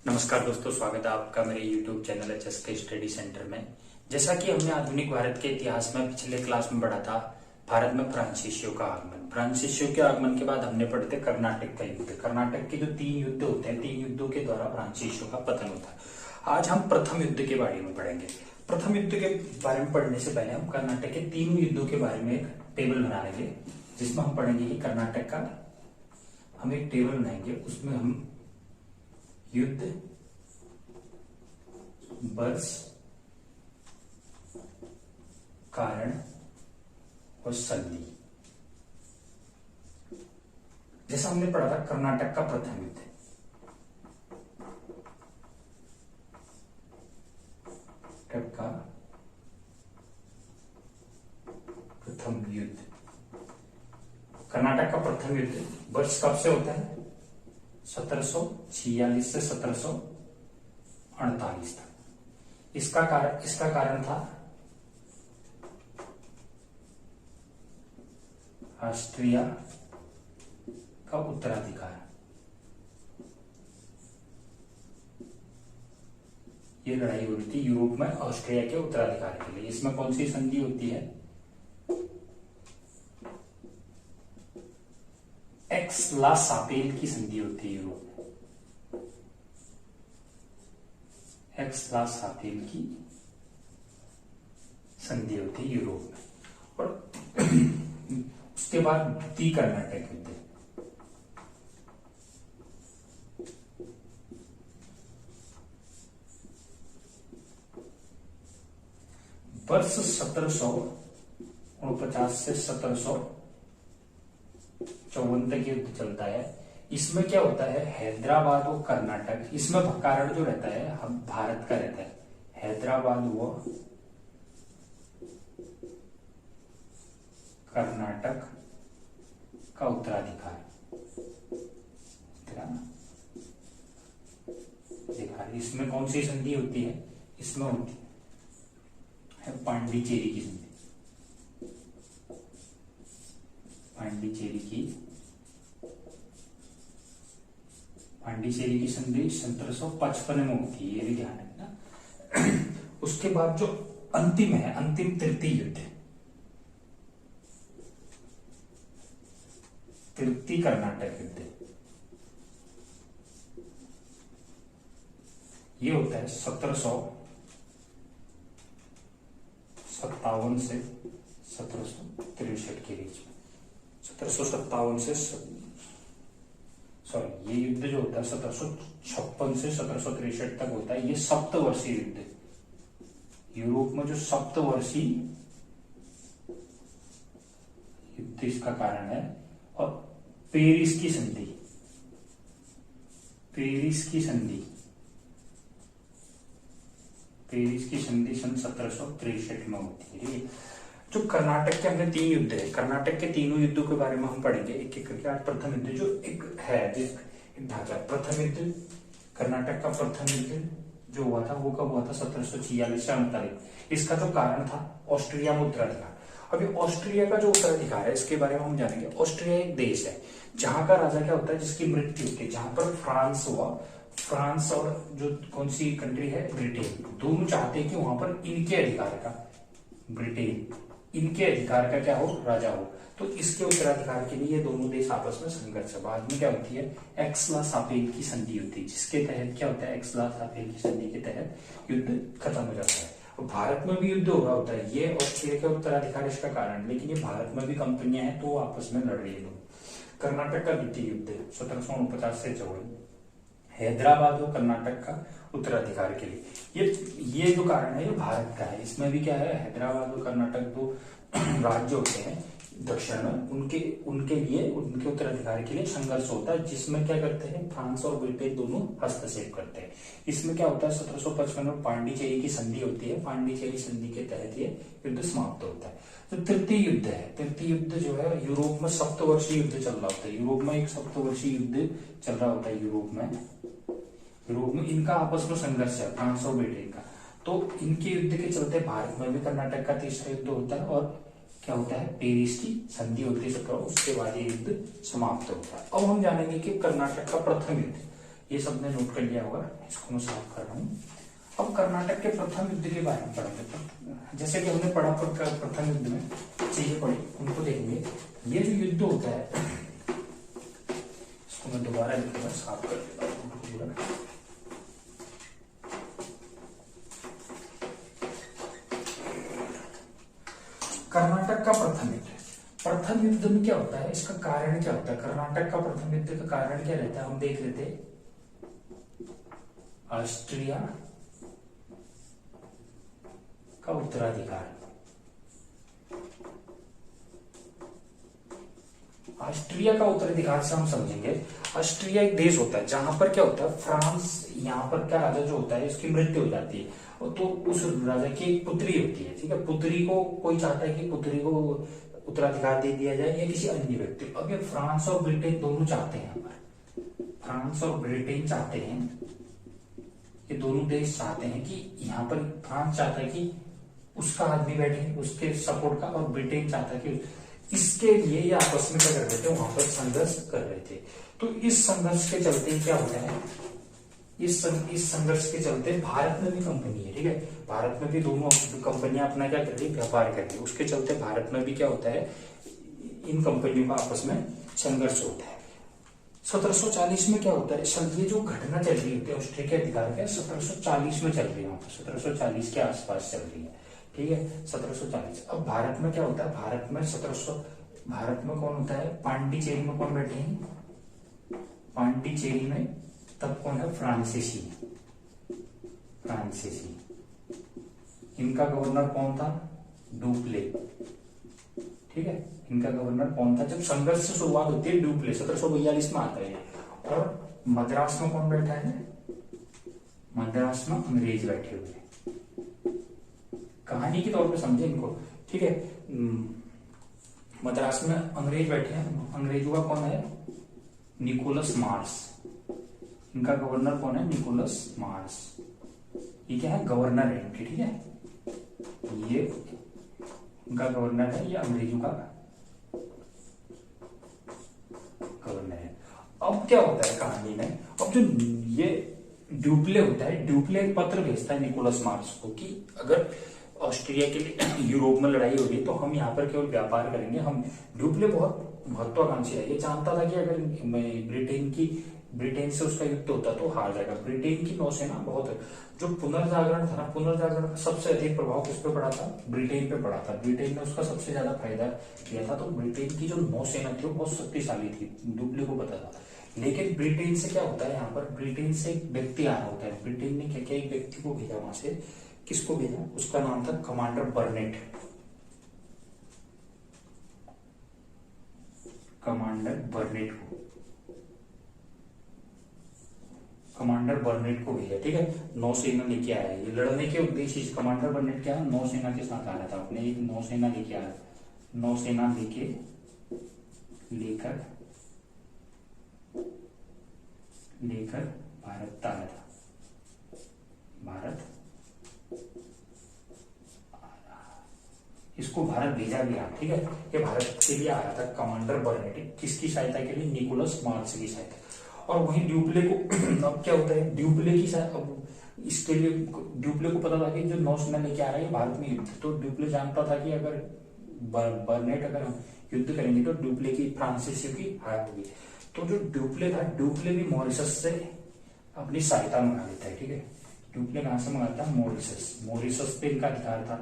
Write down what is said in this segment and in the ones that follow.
नमस्कार दोस्तों, स्वागत है आपका मेरे YouTube channel HSK study centre में। जैसा कि हमने आधुनिक भारत के इतिहास में पिछले क्लास में पढ़ा था, भारत में फ्रांसीसियों का आगमन। फ्रांसीसियों के आगमन के बाद हमने पढ़े थे कर्नाटक का युद्ध। कर्नाटक के जो 3 युद्ध होते हैं, 3 युद्धों के द्वारा फ्रांसीसियों का पतन होता है। आज हम प्रथम युद्ध के बारे में पढ़ेंगे। प्रथम युद्ध के बारे में पढ़ने से पहले हम कर्नाटक के 3 युद्धों के बारे में एक टेबल बना लेंगे, जिसमें हम पढ़ेंगे कि कर्नाटक का हम एक टेबल बनाएंगे। उसमें हम युद्ध, वर्ष, कारण और संधि। जैसा हमने पढ़ा था कर्नाटक का प्रथम युद्ध, कर्नाटक का प्रथम युद्ध। कर्नाटक का प्रथम युद्ध वर्ष कब से होता है? 1746 से 1748 तक। इसका कारण था ऑस्ट्रिया का उत्तराधिकार। ये लड़ाई हुई थी यूरोप में ऑस्ट्रिया के उत्तराधिकार के लिए। इसमें कौन सी संधि होती है? एक्स ला सापेल की संधि होती है यूरोप में। एक्स ला सापेल की संधि होती है यूरोप में। और उसके बाद द्वितीय कर्नाटक युद्ध। वर्ष 1749 से 1754 तक युद्ध चलता है। इसमें क्या होता है? हैदराबाद और कर्नाटक, इसमें कारण जो रहता है हम भारत का रहता है। हैदराबाद व कर्नाटक का उत्तराधिकार। इसमें कौन सी संधि होती है? इसमें होती है पांडिचेरी की संधि। पांडिचेरी की संधि 1755 में होती है, ये भी ध्यान रखना। उसके बाद जो अंतिम है, अंतिम तृतीय युद्ध, तृतीय कर्नाटक युद्ध, ये होता है 1757 से 1763 के बीच में। 1757 से ये युद्ध जो होता है 1756 से 1763 तक होता है। ये सप्तवर्षीय युद्ध, यूरोप में जो सप्तवर्षीय युद्ध इसका कारण है। और पेरिस की संधि सन 1763 में होती है। जो कर्नाटक के हमने 3 युद्ध है, कर्नाटक के तीनों युद्धों के बारे में हम पढ़ेंगे एक एक करके। आज प्रथम युद्ध जो एक है, जिस ढांचा प्रथम युद्ध, कर्नाटक का प्रथम युद्ध जो हुआ था वो कब हुआ था? 1746 से 48। इसका जो कारण था ऑस्ट्रिया में उत्तराधिकार। अभी ऑस्ट्रिया का जो उत्तराधिकार है इसके बारे में हम जानेंगे। ऑस्ट्रिया एक देश है जहां का राजा क्या होता है? जिसकी मृत्यु होती है। जहां पर फ्रांस हुआ, फ्रांस और जो कौन सी कंट्री है, ब्रिटेन, दोनों चाहते हैं कि वहां पर इनके अधिकार का, ब्रिटेन इनके अधिकार का क्या हो? राजा हो। तो इसके उत्तराधिकार के लिए ये दोनों देश आपस में संघर्ष है। बाद में क्या होती है? एक्स ला सापेल की संधि होती है, जिसके तहत क्या होता है? एक्स ला सापेल की संधि के तहत युद्ध खत्म हो जाता है। और भारत में भी युद्ध हो रहा होता है। ये ऑस्ट्रिया के उत्तराधिकार इसका कारण, लेकिन ये भारत में भी कंपनियां हैं तो आपस में लड़ रही है लोग। कर्नाटक का द्वितीय युद्ध 1749 से 54, हैदराबाद और कर्नाटक का उत्तराधिकार के लिए। ये जो कारण है ये भारत का है। इसमें भी क्या है? हैदराबाद और कर्नाटक दो राज्य होते हैं दक्षिण में, उनके लिए, उनके उत्तराधिकार के लिए संघर्ष होता है, जिसमें क्या करते हैं? फ्रांस और ब्रिटेन दोनों हस्तक्षेप करते हैं। इसमें क्या होता है? 1755 में पांडिचेरी की संधि होती है। पांडिचेरी संधि के तहत ये युद्ध समाप्त होता है। तो तृतीय युद्ध है, तृतीय युद्ध जो है यूरोप में सप्तवर्षीय युद्ध चल रहा होता है। यूरोप में एक सप्तवर्षीय युद्ध चल रहा होता है। यूरोप में इनका आपस में संघर्ष है, फ्रांस और ब्रिटेन का। तो इनके युद्ध के चलते भारत में भी कर्नाटक का तीसरा युद्ध होता है और क्या होता है, पेरिस की संधि होती है 17, उसके बाद ये युद्ध समाप्त होता है। अब हम जानेंगे कि कर्नाटक का प्रथम युद्ध, ये सबने नोट कर लिया होगा, इसको मैं साफ कर रहा हूँ। अब कर्नाटक के प्रथम युद्ध के बारे में पढ़ेंगे। जैसे कि हमने पढ़ा प्रथम युद्ध में चीजें पढ़ी, उनको देखेंगे। ये जो युद्ध होता है, इसको मैं दोबारा लिखूंगा, साफ कर देता हूँ पूरा। कर्नाटक का प्रथम युद्ध, प्रथम युद्ध में क्या होता है, इसका कारण क्या होता है, कर्नाटक का प्रथम युद्ध का कारण क्या रहता है, हम देख लेते हैं। ऑस्ट्रिया का उत्तराधिकार, ऑस्ट्रिया का उत्तराधिकार से हम समझेंगे, ऑस्ट्रिया एक देश होता है जहां पर क्या होता है, फ्रांस, यहाँ पर क्या राजा जो होता है उसकी मृत्यु हो जाती है, तो उस राजा की एक पुत्री होती है, ठीक है। पुत्री को कोई चाहता है कि पुत्री को उत्तराधिकार दे दिया जाए या किसी अन्य व्यक्ति। अब ये फ्रांस और ब्रिटेन दोनों चाहते हैं, यहाँ पर फ्रांस और ब्रिटेन चाहते हैं, ये दोनों देश चाहते हैं कि यहाँ पर फ्रांस चाहता है कि उसका आदमी बैठे उसके सपोर्ट का, और ब्रिटेन चाहता है कि इसके लिए ये आपस में क्या कर रहे थे, वहां पर संघर्ष कर रहे थे। तो इस संघर्ष के चलते क्या होता है, इस संघर्ष के चलते भारत में भी कंपनी है, ठीक है, भारत में भी दोनों कंपनियां अपना क्या कर रही है, व्यापार कर रही है, उसके चलते भारत में भी क्या होता है, इन कंपनियों का आपस में संघर्ष होता है। 1740 में क्या होता है, ये जो घटना चल रही होती है ऑस्ट्रिया के अधिकार पे 1740 में चल रही है, 1740 के आसपास चल रही है, ठीक है, 1740। अब भारत में क्या होता है, भारत में कौन होता है, पांडिचेरी में कौन बैठे हैं, पांडिचेरी में तब कौन है, फ्रांसीसी, इनका गवर्नर कौन था, डुप्ले, ठीक है, इनका गवर्नर कौन था, जब संघर्ष से शुरुआत होती है डुप्ले 1742 में आता है। और मद्रास में कौन बैठा है, मद्रास में अंग्रेज बैठे हुए, कहानी के तौर पे समझे इनको, ठीक है। मद्रास में अंग्रेज बैठे हैं, अंग्रेजों का कौन है, निकोलस मार्श, इनका गवर्नर कौन है, निकोलस मार्श, ये क्या है, गवर्नर है इनके, ठीक है, ये इनका गवर्नर है, ये अंग्रेजों का गवर्नर है। अब क्या होता है कहानी में, अब जो ये ड्यूप्ले होता है, ड्यूप्ले एक पत्र भेजता है निकोलस मार्श को कि अगर ऑस्ट्रिया के लिए यूरोप में लड़ाई होगी तो हम यहाँ पर केवल व्यापार करेंगे। हम ड्यूप्ले बहुत महत्वाकांक्षी है, ये जानता था कि अगर ब्रिटेन से उसका युद्ध होता तो हार जाएगा। ब्रिटेन की नौसेना बहुत, जो पुनर्जागरण था ना, पुनर्जागरण का सबसे अधिक प्रभाव किस पे पड़ा था, ब्रिटेन पे पड़ा था, ब्रिटेन ने उसका सबसे ज्यादा फायदा लिया था। तो ब्रिटेन की जो नौसेना थी वो बहुत शक्तिशाली थी, ड्यूप्ले को पता था। लेकिन ब्रिटेन से क्या होता है, यहाँ पर ब्रिटेन से एक व्यक्ति आ रहा होता है, ब्रिटेन ने क्या किया, एक व्यक्ति को भेजा वहां से, किसको भेजा, उसका नाम था कमांडर बर्नेट, कमांडर बर्नेट को भेजा, ठीक है, नौसेना लेके आया। ये लड़ने के उद्देश्य से कमांडर बर्नेट क्या है, नौसेना के साथ आ रहा था, अपने एक नौसेना लेके आया, नौसेना लेकर भारत आया था, इसको भारत भेजा गया, ठीक है, ये भारत के लिए आ रहा था कमांडर बर्नेट, किसकी सहायता के लिए, निकोलस मार्श की सहायता। और वहीं ड्यूप्ले को अब क्या होता है, ड्यूप्ले की अब इसके लिए ड्यूप्ले को पता था कि जो नौसेना लेके आ रहा है भारत में युद्ध, तो ड्यूप्ले जानता था कि अगर बर्नेट अगर युद्ध करेंगे तो ड्यूप्ले की, फ्रांसीसियों की हार होगी। तो जो ड्यूप्ले था, ड्यूप्ले भी मॉरिशस से अपनी सहायता मंगा लेता है, ठीक है, ड्यूप्ले कहां से मंगाता है, मॉरिशस पे इनका अधिकार था,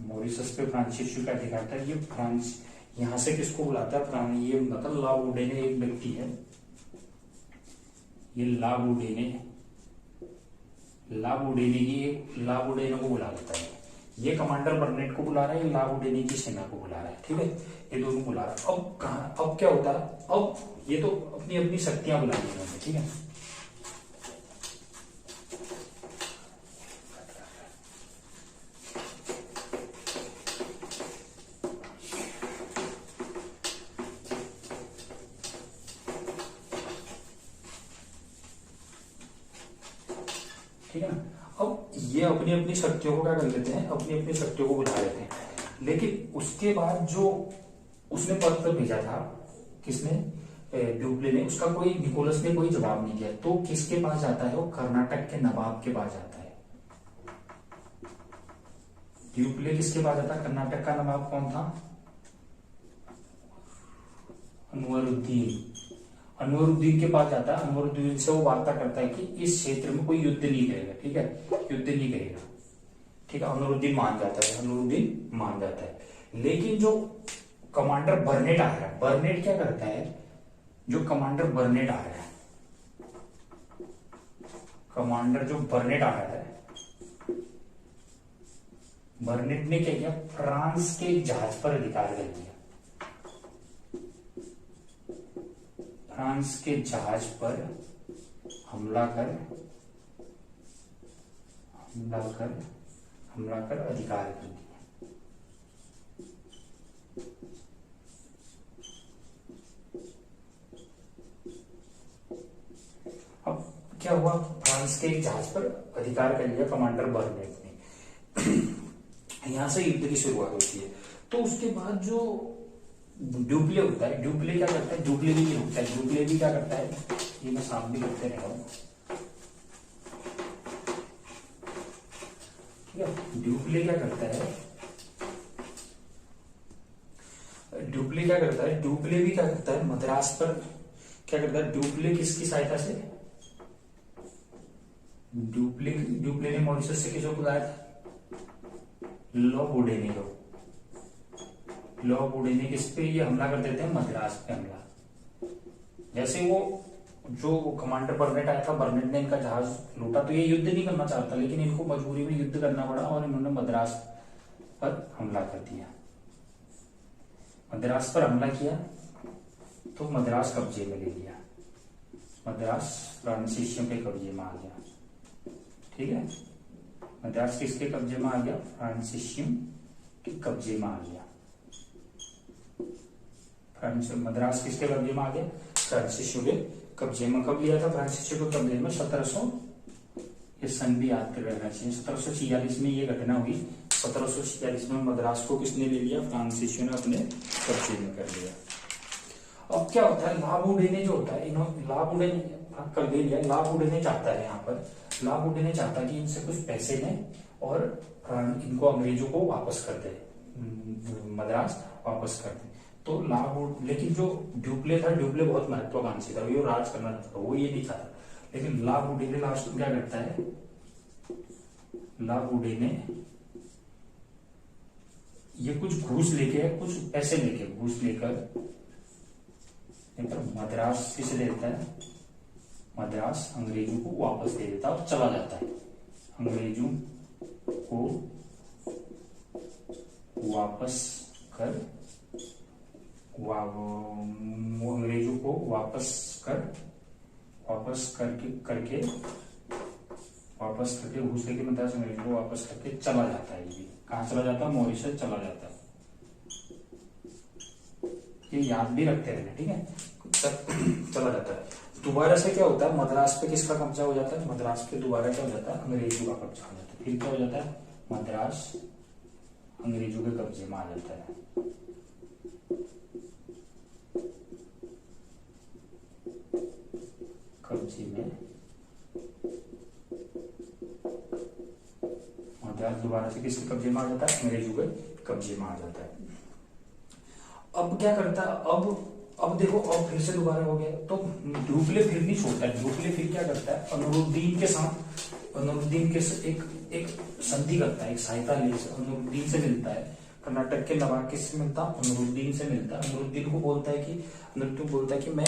मॉरिशस पे फ्रांसीसियों का अधिकार था। ये फ्रांस यहां से किसको बुलाता है, ये मतलब लाबुडेने एक व्यक्ति है, ये लाबुडेने को बुला लेता है, ये कमांडर बर्नेट को बुला रहा है, ये लाबुडेने की सेना को बुला रहा है, ठीक है, ये दोनों बुला रहा है। अब क्या होता है, अब ये तो अपनी अपनी शक्तियां बुला रही है, ठीक है, ठीक है ना। अब ये अपनी अपनी शक्तियों को क्या कर लेते हैं, अपनी अपनी शक्तियों को बुला लेते हैं। लेकिन उसके बाद जो उसने पत्र भेजा था, किसने, ड्यूप्ले ने, उसका कोई निकोलस ने कोई जवाब नहीं दिया, तो किसके पास जाता है वो? कर्नाटक के नवाब के पास जाता है। ड्यूप्ले किसके पास जाता है? कर्नाटक का नवाब कौन था? अनवरुद्दीन। अनवरुद्दीन के पास जाता है। अनवरुद्दीन से वो वार्ता करता है कि इस क्षेत्र में कोई युद्ध नहीं करेगा, ठीक है, युद्ध नहीं करेगा, ठीक है। अनवरुद्दीन मान जाता है, अनवरुद्दीन मान जाता है। लेकिन जो कमांडर बर्नेट आ रहा है, बर्नेट क्या करता है? जो कमांडर बर्नेट आ रहा है, कमांडर जो बर्नेट आ रहा है, बर्नेट ने क्या किया? फ्रांस के जहाज पर अधिकार कर दिया। फ्रांस के जहाज पर हमला कर अधिकार कर दिया। अब क्या हुआ? फ्रांस के एक जहाज पर अधिकार कर लिया कमांडर बर्नेट ने। यहां से युद्ध की शुरुआत होती है। तो उसके बाद जो ड्यूप्ले होता है, ड्यूप्ले क्या करता है? ड्यूप्ले भी नहीं होता है, ड्यूप्ले भी क्या करता है? ये मैं साफ भी करते रह रहा हूं, ठीक है। ड्यूप्ले क्या करता है? ड्यूप्ले क्या करता है? ड्यूप्ले भी क्या करता है? मद्रास पर क्या करता है? ड्यूप्ले किसकी सहायता से? ड्यूप्ले ने मॉरिशस से किसको बुलाया था? लॉ बोडेने को। लॉ बोडेने किस पे ये हमला कर देते हैं? मद्रास पे हमला। जैसे वो जो कमांडर बर्नेट आया था, बर्नेट ने इनका जहाज लूटा, तो ये युद्ध नहीं करना चाहता, लेकिन इनको मजबूरी में युद्ध करना पड़ा और इन्होंने मद्रास पर हमला कर दिया। मद्रास पर हमला किया तो मद्रास कब्जे में ले लिया। मद्रास फ्रांसीसियों के कब्जे में आ गया, ठीक है। मद्रास किसके कब्जे में आ गया? फ्रांसीसियों के कब्जे में आ गया। मद्रास किसके कब्जे में आ गया? फ्रांसीसियों के कब्जे में। कब लिया था फ्रांसीसियों के कब्जे में? 1700, ये सन भी याद कर रहना चाहिए, 1746 में ये घटना हुई। 1746 में मद्रास को किसने ले लिया? फ्रांसीसियों ने अपने कब्जे में कर लिया। अब क्या होता है? ला बोडेने जो होता है, इन्होंने ला बोडेने कर ले लिया। ला बोडेने चाहता है, यहाँ पर ला बोडेने चाहता है कि इनसे कुछ पैसे लें और इनको अंग्रेजों को वापस कर दे, मद्रास वापस कर दे। तो लेकिन जो ड्यूप्ले था, ड्यूप्ले बहुत महत्वाकांक्षी था, वो राज करना चाहता, वो ये नहीं चाहता। लेकिन ला बोडेने लास्ट में क्या करता है? ला बोडेने ये कुछ घूस लेके, कुछ पैसे लेके, घूस लेकर मद्रास किसे दे देता है? मद्रास अंग्रेजों को वापस दे देता और चला जाता है। अंग्रेजों को वापस कर अंग्रेजों को वापस करके घूस लेके मद्रास अंग्रेजों को वापस करके चला जाता है। ये कहाँ चला जाता है? मॉरिशस चला जाता है। ये याद भी रखते रहना, ठीक है। चला जाता है। दोबारा से क्या होता है? मद्रास पे किसका कब्जा हो जाता है? मद्रास पे दोबारा क्या हो जाता है? अंग्रेजों का कब्जा हो जाता है। फिर क्या हो जाता है? मद्रास अंग्रेजों के कब्जे में आ जाता है। कब्जे में मद्रास दोबारा से किसके कब्जे में आ जाता है? अंग्रेजों के कब्जे में आ जाता है। अब क्या करता है? अब देखो, अब फिर से दोबारा हो गया। तो ड्यूप्ले फिर नहीं छोड़ता है। ड्यूप्ले फिर क्या करता है? अनवरुद्दीन के साथ, अनवरुद्दीन के एक संधि करता है, एक सहायता ले, अनवरुद्दीन से मिलता है। कर्नाटक के नवाब किससे मिलता? अनवरुद्दीन से मिलता है। अनवरुद्दीन को बोलता है कि मैं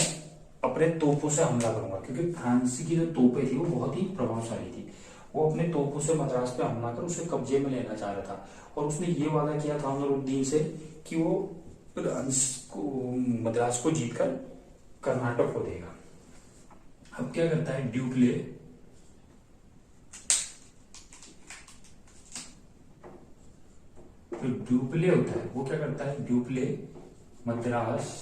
अपने तोपों से हमला करूंगा, क्योंकि फ्रांसी की जो तोपें थी वो बहुत ही प्रभावशाली थी। वो अपने तोपों से मद्रास पे हमला कर उसे कब्जे में लेना चाह रहा था, और उसने ये वादा किया था अनवरुद्दीन से कि वो मद्रास को जीतकर कर्नाटक को देगा। अब क्या करता है ड्यूप्ले? जो ड्यूप्ले होता है वो क्या करता है? ड्यूप्ले मद्रास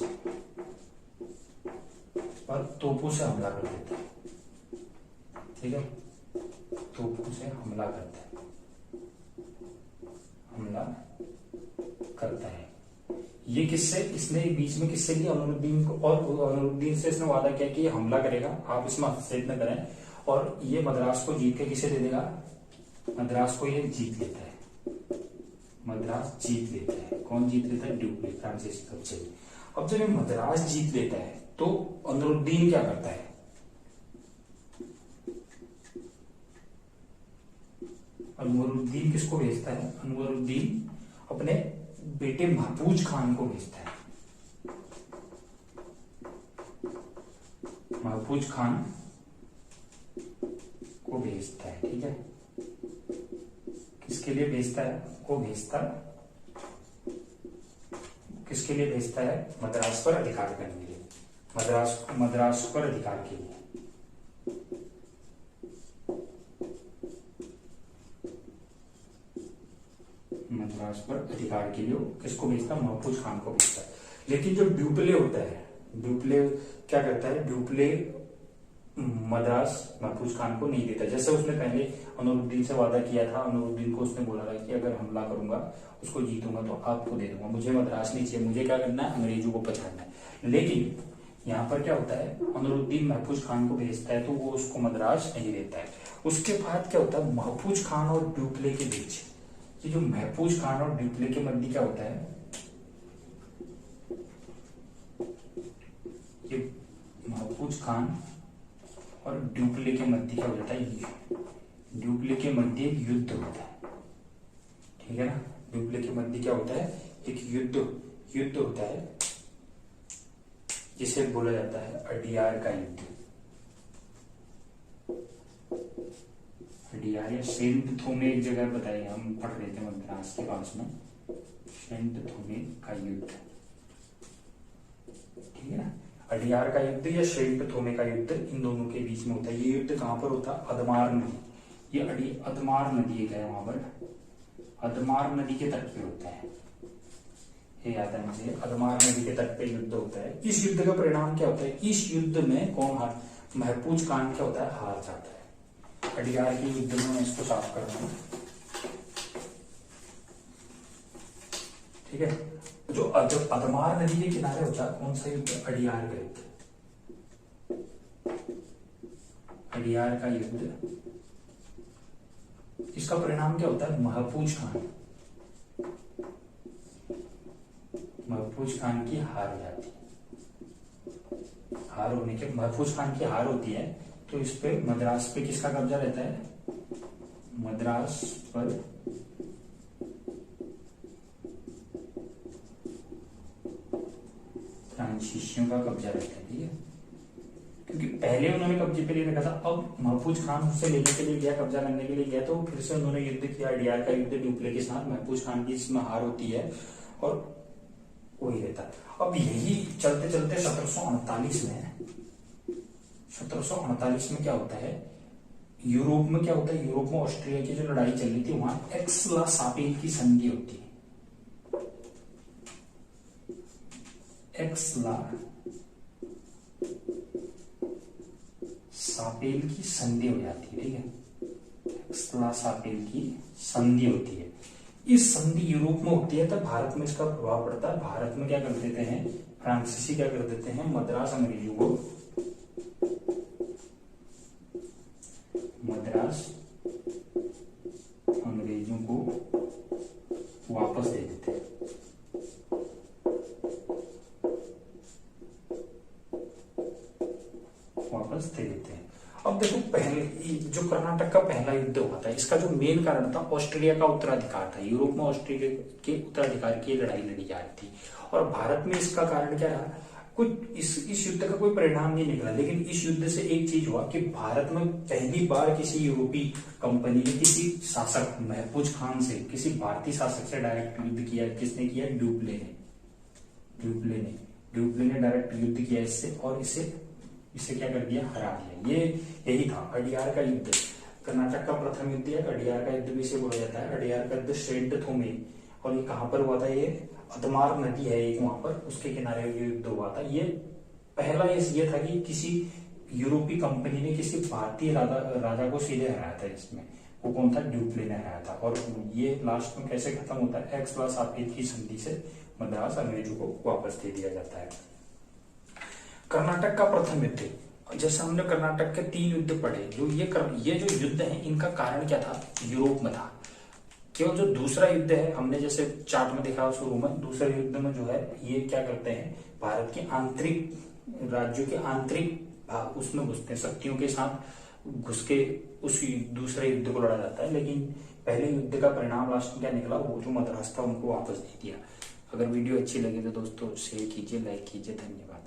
पर तोपों से हमला कर देता है, ठीक है। तोपों से हमला करता है, ये किससे, इसने बीच में किससे लिया, अनवरुद्दीन को, और अनवरुद्दीन से इसने वादा किया कि ये हमला करेगा, आप इसमें हस्तक्षेप न करें, और ये मद्रास को जीत के किसे दे देगा, मद्रास को ये जीत लेता है, मद्रास जीत लेता है। कौन जीत लेता है, ड्यूप्ले, फ्रांसीसी कब्जे। अब जब ये मद्रास जीत लेता है तो अनवरुद्दीन क्या करता है, अनवरुद्दीन किसको भेजता है, अनवरुद्दीन अपने बेटे महफूज खान को भेजता है, महफूज खान को भेजता है, ठीक है। किसके लिए भेजता है, को भेजता है, किसके लिए भेजता है, मद्रास पर अधिकार करने के लिए, मद्रास पर अधिकार के लिए। मद्रास पर अधिकार के लिए किसको भेजता है, महफूज खान को भेजता है। लेकिन जो ड्यूप्ले होता है, ड्यूप्ले क्या करता है, ड्यूप्ले मद्रास महफूज खान को नहीं देता। जैसे उसने पहले अनवरुद्दीन से वादा किया था, अनवरुद्दीन को उसने बोला था कि अगर हमला करूंगा, उसको जीतूंगा तो आपको दे दूंगा, मुझे मद्रास नहीं चाहिए, मुझे क्या करना है, अंग्रेजों को पछाड़ना है। लेकिन यहाँ पर क्या होता है, अनवरुद्दीन महफूज खान को भेजता है तो वो उसको मद्रास नहीं देता है। उसके बाद क्या होता है, महफूज खान और ड्यूप्ले के बीच, ये जो महफूज खान और ड्यूप्ले के मध्य क्या होता है, ये महफूज खान और ड्यूप्ले के मध्य क्या हो जाता है, ड्यूप्ले के मध्य एक युद्ध होता है, ठीक है ना। ड्यूप्ले के मध्य क्या होता है, एक युद्ध होता है, जिसे बोला जाता है अडियार का युद्ध। अडियार या सेंट थोमे एक जगह बताई, हम पढ़ रहे थे मद्रास के पास में, सेंट थोमे का युद्ध, ठीक है ना। अडियार का युद्ध या सेंट थोमे का युद्ध, इन दोनों के बीच में होता है। ये युद्ध कहां पर होता है, अदमार नदी, ये अदमार नदी है, वहां पर अदमार नदी के तट पे होता है, ये याद है मुझे, अदमार नदी के तट पे युद्ध होता है। इस युद्ध का परिणाम क्या होता है, इस युद्ध में कौन हार, महफूज खान क्या होता है, हार जाता है। अडियार के युद्ध में मैं इसको साफ कर रहा हूं, ठीक है। जो जब अदमार नदी के किनारे होता है, कौन सा युद्ध, अडियार का युद्ध, अडियार का युद्ध। इसका परिणाम क्या होता है, महफूज खान की हार हो जाती है। हार होने के, महफूज खान की हार होती है तो इस पे मद्रास पे किसका कब्जा रहता है, मद्रास पर फ्रांसीसियों का कब्जा रहता है, ठीक है। क्योंकि पहले उन्होंने कब्जे पे ले रखा था, अब महफूज खान उससे लेने के लिए गया, कब्जा करने के लिए गया, तो फिर से उन्होंने युद्ध किया, अडियार का युद्ध ड्यूप्ले के साथ। महफूज खान की इसमें हार होती है और वही रहता है। अब यही चलते चलते 1738 में क्या होता है, यूरोप में क्या होता है, यूरोप में ऑस्ट्रिया की जो लड़ाई चल रही थी, वहां एक्स-ला-सापेल की संधि होती है, एक्स-ला-सापेल की संधि हो जाती है, ठीक है। एक्स-ला-सापेल की संधि होती है। इस संधि यूरोप में होती है, तब भारत में इसका प्रभाव पड़ता है। भारत में क्या कर देते हैं, फ्रांसीसी क्या कर देते हैं, मद्रास अंग्रेजों को वापस दे देते हैं। अब देखो, पहले जो कर्नाटक का पहला युद्ध हुआ था, इसका जो मेन कारण था, ऑस्ट्रेलिया का उत्तराधिकार था। यूरोप में ऑस्ट्रेलिया के उत्तराधिकार की लड़ाई लड़ी जा रही थी, और भारत में इसका कारण क्या रहा, कुछ इस युद्ध का कोई परिणाम नहीं निकला। लेकिन इस युद्ध से एक चीज हुआ कि भारत में पहली बार किसी यूरोपीय कंपनी ने किसी शासक, महफूज खान से, किसी भारतीय शासक से डायरेक्ट युद्ध किया। किसने किया, ड्यूप्ले ने डायरेक्ट युद्ध किया इससे, और इसे क्या कर दिया, हरा दिया। ये यही था अडियार का युद्ध, कर्नाटक का प्रथम युद्ध है। अडियार का युद्ध भी इसे बोला जाता है। अडियार का युद्ध सेंट थोमे, और ये कहां पर हुआ था, ये अदमार नदी है एक, वहां पर उसके किनारे ये युद्ध हुआ था। ये पहला ये था कि किसी यूरोपीय कंपनी ने किसी भारतीय राजा को सीधे हराया था। इसमें वो कौन था, ड्यूप्ले ने हराया था। और ये लास्ट में कैसे खत्म होता है, एक्स-ला-सापेल की संधि से मद्रास अंग्रेजों को वापस दे दिया जाता है। कर्नाटक का प्रथम युद्ध, जैसे हमने कर्नाटक के 3 युद्ध पढ़े, जो ये जो युद्ध है इनका कारण क्या था, यूरोप में था। केवल जो दूसरा युद्ध है, हमने जैसे चार्ट में देखा शुरू में, दूसरे युद्ध में जो है ये क्या करते हैं, भारत के आंतरिक राज्यों के आंतरिक भाग उसमें घुसते हैं, शक्तियों के साथ घुस के उस दूसरे युद्ध को लड़ा जाता है। लेकिन पहले युद्ध का परिणाम लास्ट में क्या निकला, वो जो मद्रास था उनको वापस दे दिया। अगर वीडियो अच्छी लगे तो दोस्तों शेयर कीजिए, लाइक कीजिए, धन्यवाद।